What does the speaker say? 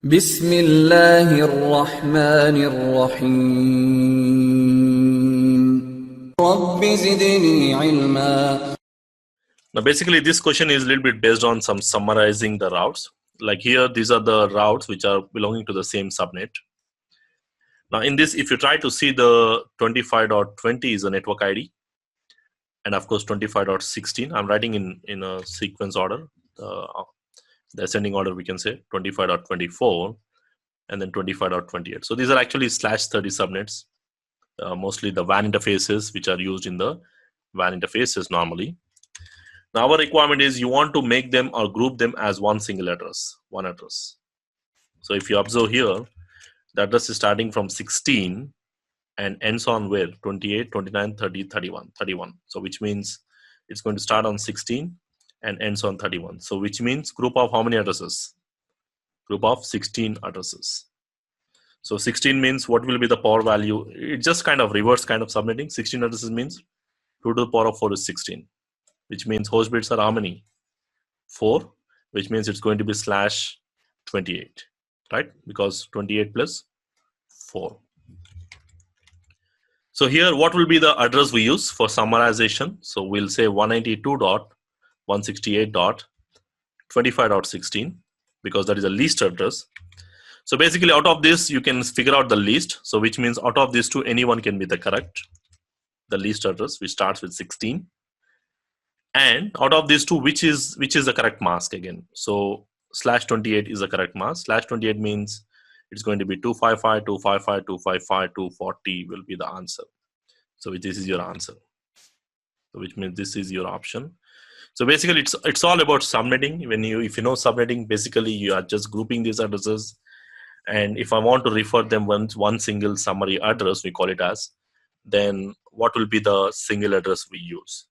بسم الله الرحمن الرحيم رب زدني علما. Now, basically, this question is a little bit based on some summarizing the routes. Like here, these are the routes which are belonging to the same subnet. Now, in this, if you try to see the 25.20 is a network ID, and of course 25.16. I'm writing in a sequence order, the ascending order we can say 25.24 and then 25.28. So these are actually /30 subnets, mostly the WAN interfaces which are used in the WAN interfaces normally. Now our requirement is you want to make them or group them as one single address, one address. So if you observe here, the address is starting from 16 and ends on where? 28, 29, 30, 31, 31. So which means it's going to start on 16 and ends on 31. So which means group of how many addresses? Group of 16 addresses. So 16 means what will be the power value? It just kind of reverse kind of subnetting. 16 addresses means 2 to the power of 4 is 16. Which means host bits are how many? 4, which means it's going to be /28, right? Because 28 plus 4. So here, what will be the address we use for summarization? So we'll say 192.168.25.16 because that is the least address. So basically, out of this, you can figure out the least. So which means out of these two, anyone can be the correct, the least address, which starts with 16. And out of these two, which is the correct mask again? So /28 is the correct mask. /28 means it's going to be 255, 255, 255, 240 will be the answer. So this is your answer. So which means this is your option. So basically, it's all about subnetting. If you know subnetting, basically you are just grouping these addresses. And if I want to refer them one single summary address, we call it as, then what will be the single address we use?